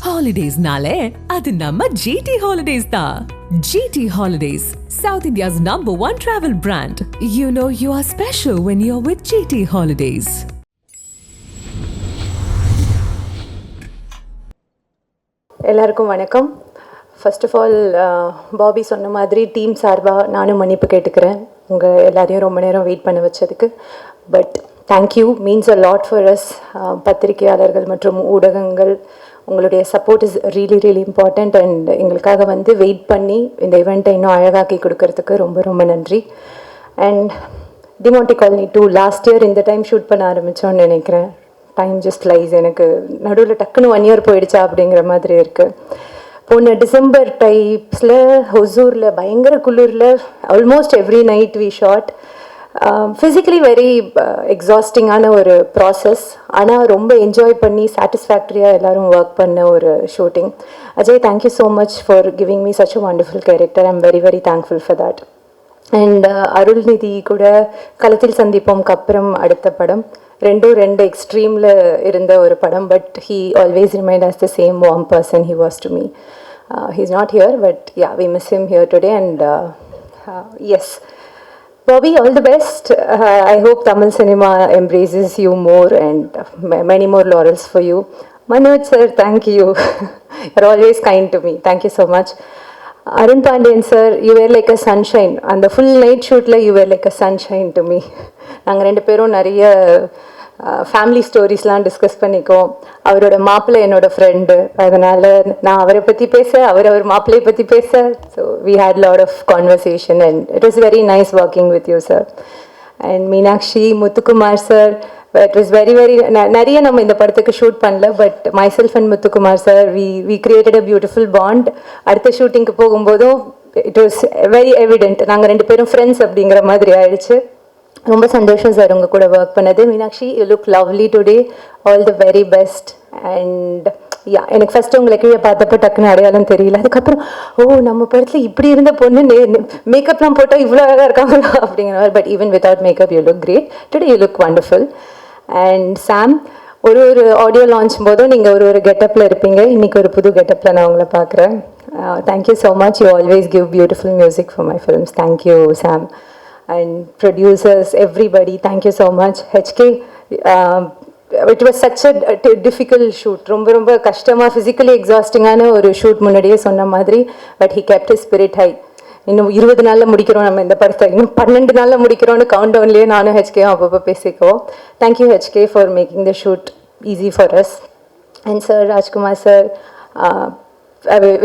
Holidays-nale, adu namma GT Holidays da. GT Holidays, South India's #1 travel brand. You know you are special when you're with GT Holidays. எல்லாருக்கும் வணக்கம். First of all Bobby சொன்ன மாதிரி team சார்பாக நானும் மன்னிப்பு கேட்டுக்கிறேன் உங்கள் எல்லாரையும் ரொம்ப நேரம் வெயிட் பண்ண வச்சதுக்கு. But thank you means a lot for us. பத்திரிகையாளர்கள் மற்றும் ஊடகங்கள் உங்களுடைய support is really important. And எங்களுக்காக வந்து வெயிட் பண்ணி இந்த ஈவெண்ட்டை இன்னும் அழகாக்கி கொடுக்கறதுக்கு ரொம்ப ரொம்ப நன்றி. And Demonte colony 2 last year இந்த டைம் ஷூட் பண்ண ஆரம்பித்தோன்னு நினைக்கிறேன். Time just lies. எனக்கு நடுவில் டக்குன்னு 1 இயர் போயிடுச்சா அப்படிங்கிற மாதிரி இருக்குது. போன டிசம்பர் டைப்ஸில் ஹொசூரில் பயங்கர குளிரில் almost every night we shot. Physically very எக்ஸாஸ்டிங்கான ஒரு ப்ராசஸ், ஆனால் ரொம்ப என்ஜாய் பண்ணி சாட்டிஸ்ஃபேக்டரியாக எல்லோரும் ஒர்க் பண்ண ஒரு shooting. Ajay, thank you so much for giving me such a wonderful character. I'm very thankful for that. And Arulnidhi கூட களத்தில் சந்திப்போம்க்கு அப்புறம் அடுத்த படம், ரெண்டு எக்ஸ்ட்ரீமில் இருந்த ஒரு படம். But he always remind us the same warm person he was to me. He is not here, but yeah, we miss him here today. And yes Bobby, all the best. I hope Tamil cinema embraces you more and many more laurels for you. Manoj sir, thank you. You're always kind to me. Thank you so much. Arun Pandian sir, you were like a sunshine. On the full night shoot la you were like a sunshine to me. நாங்கள் 2 பேரும் நிறைய family ஸ்டோரிஸ்லாம் discuss பண்ணிக்கோம். அவரோட மாப்பிள்ளை என்னோடய friend, அதனால் நான் அவரை பற்றி பேச, அவர் மாப்பிள்ளையை பற்றி பேச. So we had lot of conversation and it was very nice working with you sir. And Meenakshi, Muthukumar sir, it was very நிறைய நம்ம இந்த படத்துக்கு ஷூட் பண்ணல, but myself and Muthukumar sir we created a beautiful bond. அடுத்த ஷூட்டிங்க்கு போகும்போதும் it was very evident, நாங்கள் 2 பேரும் ஃப்ரெண்ட்ஸ் அப்படிங்கிற மாதிரி ஆயிடுச்சு. ரொம்ப சந்தோஷம் சார் உங்கள் கூட ஒர்க் பண்ணது. Meenakshi, you look lovely today. All the very best. And yeah, எனக்கு ஃபஸ்ட்டு உங்களை கீழே பார்த்தப்போ டக்குன்னு அடையாளம் தெரியல. அதுக்கப்புறம் நம்ம படத்தில் இப்படி இருந்த பொண்ணு மேக்கப்லாம் போட்டால் இவ்வளோ அழகாக இருக்காங்களா அப்படிங்கிற மாதிரி. But even without makeup you look great today. You look wonderful. And Sam, ஒரு ஆடியோ லான்ச் போதும் நீங்கள் ஒரு கெட்டப்பில் இருப்பீங்க. இன்றைக்கி ஒரு புது கெட்டப்பில் நான் உங்களை பார்க்குறேன். Thank you so much. You always give beautiful music for my films. Thank you Sam. And producers, everybody, thank you so much. HK, it was such a difficult shoot. ரொம்ப கஷ்டமாக physically exhausting ஆன ஒரு ஷூட் முன்னாடியே சொன்ன மாதிரி. But he kept his spirit high. இன்னும் 20 நாளில் முடிக்கிறோம் நம்ம இந்த படத்தை, இன்னும் 12 நாளில் முடிக்கிறோன்னு கவுண்ட் டவுன்லேயே நானும் ஹெச்கேவும் அப்பப்போ பேசிக்குவோம். Thank you HK for making the shoot easy for us. And sir, Rajkumar sir,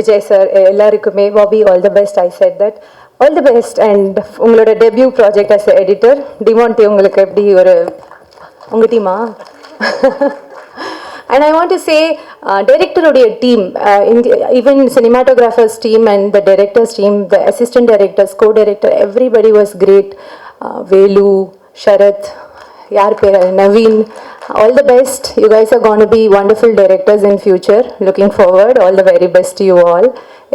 Vijay sir, எல்லாருக்குமே Bobby, all the best. I said that. All the best. And உங்களோட debut project as editor Demonte உங்களுக்கு எப்படி ஒரு உங்கள் டீமா? And I want to say டைரக்டருடைய team, even cinematographers team and the directors team, the assistant directors, co director, everybody was great. Velu, Sharath, யார் பேர், Naveen, all the best. You guys are going to be wonderful directors in future. Looking forward. All the very best to you all.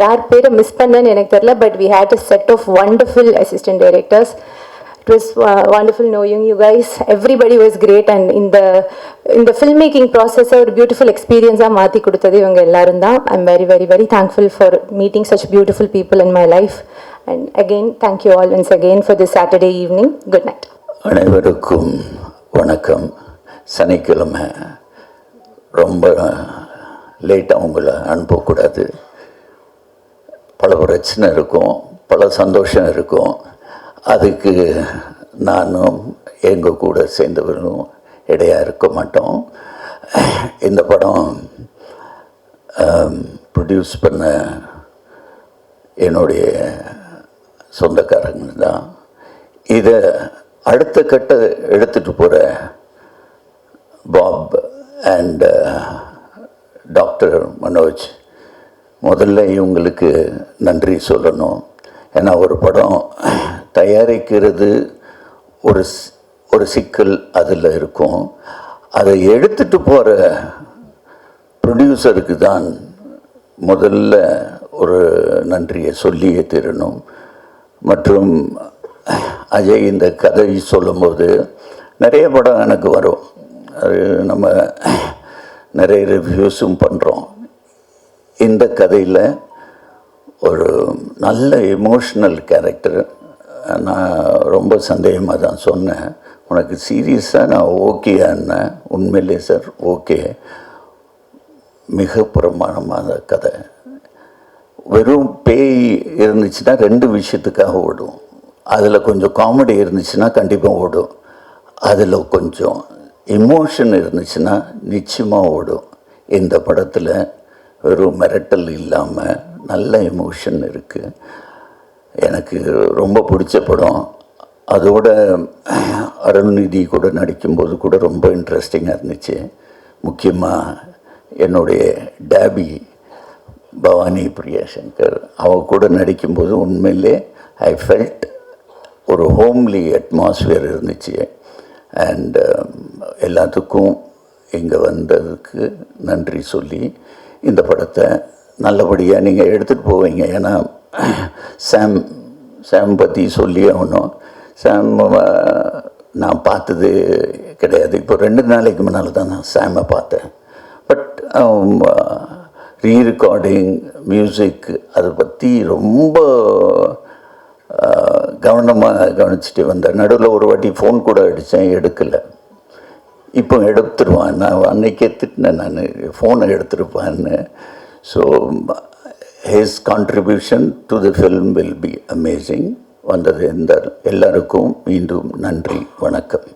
யார் பேரை miss பண்ணேன்னு எனக்கு தெரியல, but we had a set of wonderful assistant directors. It was wonderful knowing you guys. Everybody was great. And in the filmmaking process ஒரு beautiful experience-ஆ மாற்றி கொடுத்தது இவங்க எல்லாரும் தான். I'm very thankful for meeting such beautiful people in my life. And again, thank you all once again for this Saturday evening. Good night. அனைவருக்கும் வணக்கம். சனிக்கிழமை ரொம்ப லேட்டாக உங்களை அனுப்பக்கூடாது. பல பிரச்சனை இருக்கும், பல சந்தோஷம் இருக்கும். அதுக்கு நானும் எங்கள் கூட சேர்ந்தவர்களும் இடையாக இருக்க மாட்டோம். இந்த படம் ப்ரொடியூஸ் பண்ண என்னுடைய சொந்தக்காரங்க தான். இதை அடுத்த கட்ட எடுத்துகிட்டு போகிற பாப் அண்ட் டாக்டர் மனோஜ், முதல்ல இவங்களுக்கு நன்றி சொல்லணும். ஏன்னா ஒரு படம் தயாரிக்கிறது ஒரு சிக்கல் அதில் இருக்கும். அதை எடுத்துகிட்டு போகிற ப்ரொடியூசருக்கு தான் முதல்ல ஒரு நன்றியை சொல்லியே தரணும். மற்றும் அஜய் இந்த கதை சொல்லும்போது நிறைய படம் எனக்கு வரும். அது நம்ம நிறைய ரிவ்யூஸும் பண்ணுறோம். இந்த கதையில் ஒரு நல்ல எமோஷ்னல் கேரக்டர். நான் ரொம்ப சந்தேகமாக தான் சொன்னேன், உனக்கு சீரியஸாக நான் ஓகேன்னா உண்மையிலே சார் ஓகே. மிக பிரமாணமான கதை. வெறும் பேய் இருந்துச்சுன்னா 2 விஷயத்துக்காக ஓடும். அதில் கொஞ்சம் காமெடி இருந்துச்சுன்னா கண்டிப்பாக ஓடும். அதில் கொஞ்சம் எமோஷன் இருந்துச்சுன்னா நிச்சயமாக ஓடும். இந்த படத்தில் வெறும் மிரட்டல் இல்லாமல் நல்ல எமோஷன் இருக்குது. எனக்கு ரொம்ப பிடிச்ச படம். அதோட அருள்நிதி கூட நடிக்கும்போது கூட ரொம்ப இன்ட்ரெஸ்டிங்காக இருந்துச்சு. முக்கியமாக என்னுடைய டேபி பவானி பிரியா சங்கர் அவ கூட நடிக்கும்போது உண்மையிலே ஐ ஃபெல்ட் ஒரு ஹோம்லி அட்மாஸ்பியர் இருந்துச்சு. அண்ட் எல்லாத்துக்கும் இங்கே வந்ததுக்கு நன்றி சொல்லி இந்த படத்தை நல்லபடியாக நீங்கள் எடுத்துகிட்டு போவீங்க. ஏன்னா சாம் பற்றி சொல்லி ஆகணும். சாம் நான் பார்த்தது கிடையாது. இப்போ 2 நாளைக்கு முன்னால் தான் நான் சாமை பார்த்தேன். பட் ரீரெக்கார்டிங் மியூசிக் அதை பற்றி ரொம்ப கவனமாக கவனிச்சுட்டு வந்தேன். நடுவில் ஒரு வாட்டி ஃபோன் கூட அடித்தேன், எடுக்கலை. இப்போ எடுத்துருவான். நான் அன்னைக்கே திட்டினேன், நான் ஃபோனை எடுத்துருப்பான்னு. So his contribution to the film will be amazing. வந்தது எல்லாருக்கும் மீண்டும் நன்றி, வணக்கம்.